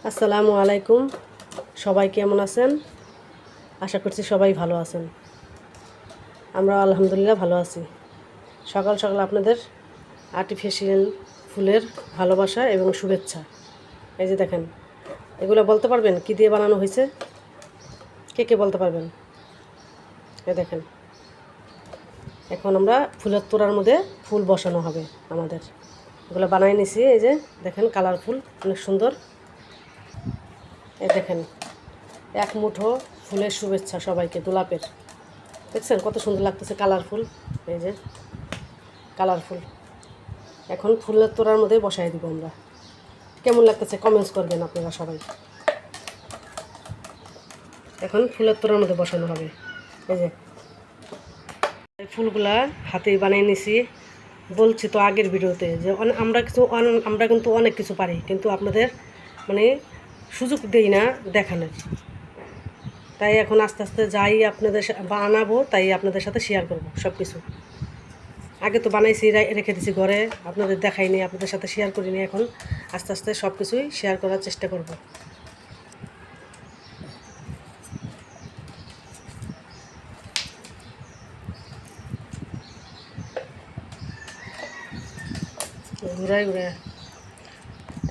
আসসালামু আলাইকুম। সবাই কেমন আছেন? আশা করছি সবাই ভালো আছেন। আমরা আলহামদুলিল্লাহ ভালো আছি। সকাল সকাল আপনাদের আর্টিফিশিয়াল ফুলের ভালোবাসা এবং শুভেচ্ছা। এই যে দেখেন, এগুলো বলতে পারবেন কি দিয়ে বানানো হয়েছে? কে কে বলতে পারবেন? এই দেখেন, এখন আমরা ফুলের তোড়ার মধ্যে ফুল বসানো হবে আমাদের। এগুলো বানাই নিছি। এই যে দেখেন, কালারফুল, অনেক সুন্দর। এই দেখেন, এক মুঠো ফুলের শুভেচ্ছা সবাইকে, গোলাপের। দেখছেন কত সুন্দর লাগতেছে, কালারফুল। এই যে কালারফুল। এখন ফুলের তোড়ার মধ্যে বসাই দিব আমরা। কেমন লাগতেছে কমেন্টস করবেন আপনারা সবাই। এখন ফুলের তোড়ার মধ্যে বসানো হবে। এই যে ফুলগুলা হাতেই বানিয়ে নিছি। বলছি তো আগের ভিডিওতে যে আমরা কিন্তু অনেক কিছু পারি, কিন্তু আপনাদের মানে সুযোগ দেই না দেখানোর। তাই এখন আস্তে আস্তে যাই আপনাদের বানাবো, তাই আপনাদের সাথে শেয়ার করব সব কিছু। আগে তো বানাইছি, রেখে দিছি ঘরে, আপনাদের দেখাইনি, আপনাদের সাথে শেয়ার করিনি। এখন আস্তে আস্তে সব কিছুই শেয়ার করার চেষ্টা করব। ঘুরাই ঘুরাই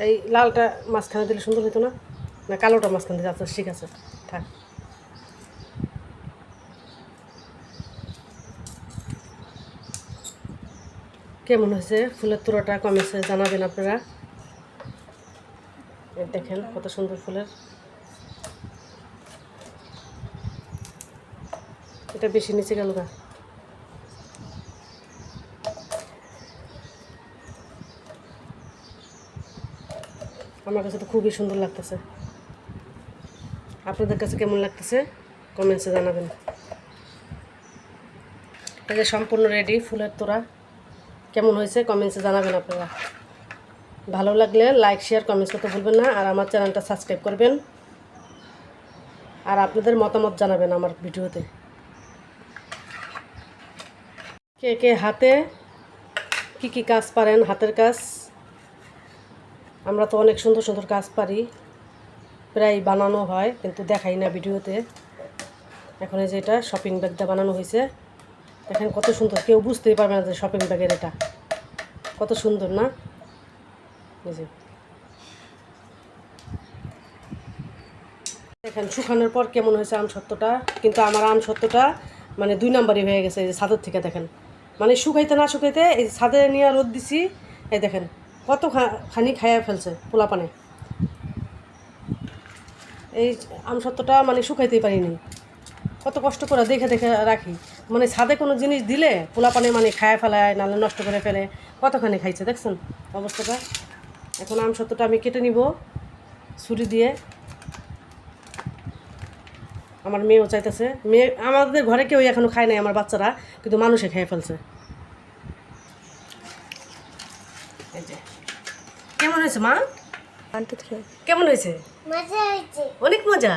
এই লালটা মাঝখানে দিলে সুন্দর হতো না? না কালোটা মাঝখানে দিলে? আচ্ছা ঠিক আছে, থাক। কেমন হয়েছে ফুলের তোড়াটা? কমেছে জানাবেন আপনারা। দেখেন কত সুন্দর ফুলের। এটা বেশি নিচে গেল না। আমার কাছে তো খুবই সুন্দর লাগতেছে। আপনাদের কাছে কেমন লাগতেছে কমেন্টসে জানাবেন। এটা সম্পূর্ণ রেডি ফুলের তোড়া। কেমন হয়েছে কমেন্টসে জানাবেন আপনারা। ভালো লাগলে লাইক শেয়ার কমেন্টস করতে ভুলবেন না। আর আমার চ্যানেলটা সাবস্ক্রাইব করবেন। আর আপনাদের মতামত জানাবেন আমার ভিডিওতে। কে কে হাতে কি কি কাজ পারেন, হাতের কাজ। আমরা তো অনেক সুন্দর সুন্দর কাজ পারি, প্রায় বানানো হয় কিন্তু দেখাই না ভিডিওতে। এখন এই যে এটা শপিং ব্যাগটা বানানো হয়েছে। দেখেন কত সুন্দর, কেউ বুঝতেই পারবে না যে শপিং ব্যাগের এটা। কত সুন্দর না? এই যে দেখেন শুকানোর পর কেমন হয়েছে আমসত্ত্বটা। কিন্তু আমার আমসত্ত্বটা মানে 2 নাম্বারই হয়ে গেছে। এই যে ছাদের থেকে দেখেন, মানে শুকাইতে না শুকাইতে এই ছাদে নিয়ে রোদ দিছি। এই দেখেন কত খানি খাইয়া ফেলছে পোলাপানে। এই আমসত্ত্বটা মানে শুকাইতেই পারিনি। কত কষ্ট করে দেখে দেখে রাখি। মানে ছাদে কোনো জিনিস দিলে পোলাপানে মানে খায়া ফেলায়, নাহলে নষ্ট করে ফেলে। কতখানি খাইছে দেখছেন অবস্থাটা। এখন আমসত্ত্বটা আমি কেটে নিব ছুরি দিয়ে। আমার মেয়েও চাইতেছে। মেয়ে, আমাদের ঘরে কেউ এখনও খায় নাই আমার বাচ্চারা, কিন্তু মানুষে খেয়ে ফেলছে। এই যে কেমন হয়েছে মা? কেমন হয়েছে? অনেক মজা।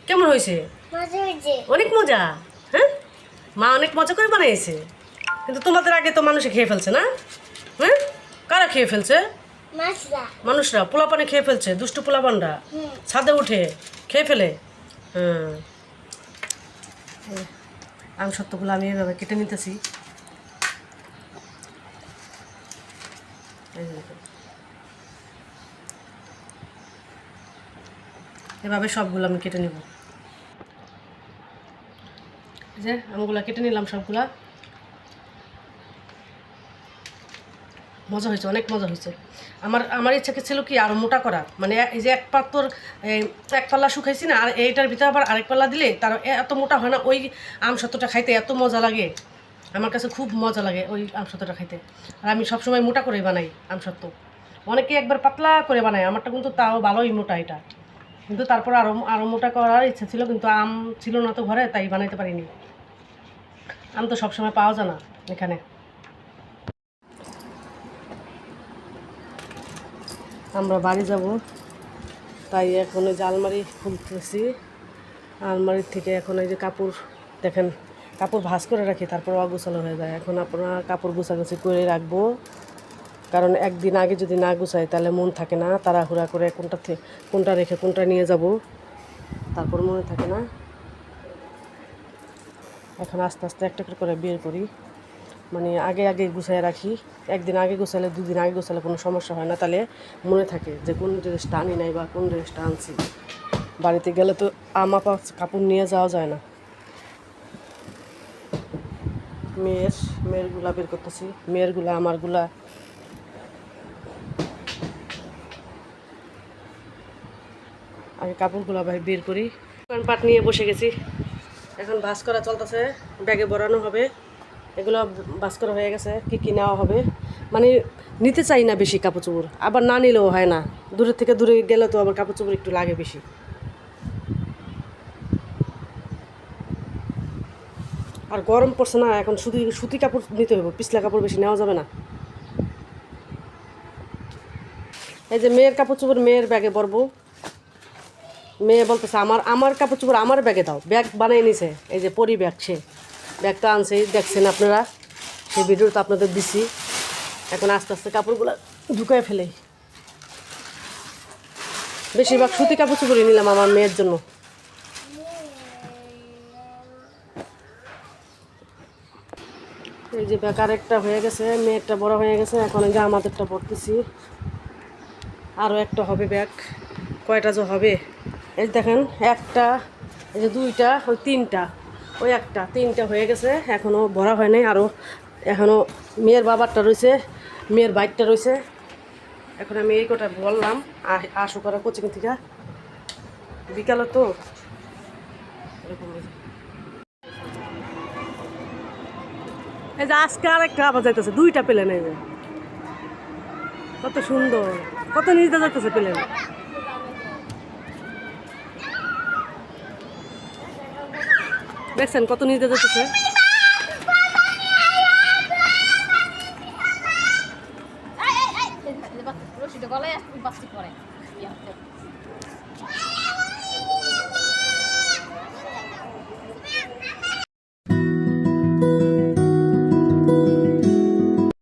কেমন হয়েছে? অনেক মজা। হ্যাঁ, মা অনেক মজা করে বানিয়েছে। কিন্তু তোমাদের আগে তো মানুষে খেয়ে ফেলছে না? হ্যাঁ, কারা খেয়ে ফেলছে? মানুষরা, পোলাপানে খেয়ে ফেলছে। দুষ্টু পোলাপানরা ছাদে উঠে খেয়ে ফেলে। হ্যাঁ, আমসত্ত্বগুলো আমি এভাবে কেটে নিতেছি। এভাবে সবগুলো আমি কেটে নেব। যে আমগুলো কেটে নিলাম সবগুলা। মজা হয়েছে, অনেক মজা হয়েছে। আমার ইচ্ছা ছিল কি আরও মোটা করা। মানে এই যে এক পাল্লা শুকাইছি না, আর এইটার ভিতরে আবার আরেক পাল্লা দিলে তার এত মোটা হয় না। ওই আমসত্ত্বটা খাইতে এত মজা লাগে, আমার কাছে খুব মজা লাগে ওই আমসত্ত্বটা খাইতে। আর আমি সবসময় মোটা করে বানাই আমসত্ত্ব। অনেকে একবার পাতলা করে বানায়, আমারটা কিন্তু তাও ভালোই মোটা এটা। কিন্তু তারপর আরও মোটা করার ইচ্ছা ছিল, কিন্তু আম ছিল না তো ঘরে, তাই বানাইতে পারিনি। আম তো সবসময় পাওয়া যায় না এখানে। আমরা বাড়ি যাব, তাই এখন ওই যে আলমারি খুলতেছি। আলমারির থেকে এখন এই যে কাপড়, দেখেন কাপড় ভাঁজ করে রাখি, তারপর অগোছালো হয়ে যায়। এখন আপনার কাপড় গোছাগুছি করে রাখবো। কারণ একদিন আগে যদি না গুছাই তাহলে মন থাকে না, তাড়াহুড়া করে কোনটা রেখে কোনটা নিয়ে যাব তারপর মনে থাকে না। এখন আস্তে আস্তে একটা করে বের করি, মানে আগে আগে গুছাই রাখি। একদিন আগে গোছালে 2 দিন আগে গোছালে কোনো সমস্যা হয় না, তাহলে মনে থাকে যে কোন ড্রেসটা আনি নাই বা কোন ড্রেসটা আনছি। বাড়িতে গেলে তো আমাপা কাপড় নিয়ে যাওয়া যায় না। মেয়েরগুলা বের করতেছি, মেয়েরগুলা আমারগুলা। আগে কাপড়গুলো বের করি। পাট নিয়ে বসে গেছি, এখন ভাঁজ করা চলতেছে, ব্যাগে ভরানো হবে। এগুলো ভাঁজ করা হয়ে গেছে, কী নেওয়া হবে। মানে নিতে চাই না বেশি কাপড় চোপড়, আবার না নিলেও হয় না। দূরের থেকে দূরে গেলে তো আবার কাপড় চোপড় একটু লাগে বেশি। আর গরম পড়ছে না, এখন সুতি কাপড় নিতে হবে, পিছলা কাপড় বেশি নেওয়া যাবে না। এই যে মেয়ের কাপড় চোপড় মেয়ের ব্যাগে ভরবো। মেয়ে বলতেছে আমার কাপড় চোপড় আমার ব্যাগে দাও, ব্যাগ বানিয়ে নিছে। এই যে পরি ব্যাগ, সে ব্যাগটা আনছে, দেখছেন আপনারা, সেই ভিডিওটা আপনাদের দিছি। এখন আস্তে আস্তে কাপড়গুলো ঢুকায় ফেলে। বেশিরভাগ সুতি কাপড় চোপড়ই নিলাম আমার মেয়ের জন্য। এই যে ব্যাগ আরেকটা হয়ে গেছে, মেয়েরটা বড় হয়ে গেছে, এখন এই যে আমাদেরটা পরতেছি। আরও একটা হবে ব্যাগ, কয়টা যে হবে। এই দেখেন, একটা, এই যে 2টা, ওই 3টা, ওই একটা, 3টা হয়ে গেছে, এখনও ভরা হয় নাই। আরও এখনও মেয়ের বাবারটা রয়েছে, মেয়ের বাইকটা রয়েছে। এখন আমি এই কটা বললাম আসো করা কোচিং থেকে, বিকালে তো এরকম। এই যে আজকে আরেকটা আবার যাইতেছে, 2টা প্লেন। এই যে কত সুন্দর, কত নিচে যাইতেছে প্লেন। দেখছেন কত নিচে যাইতেছে। গলায়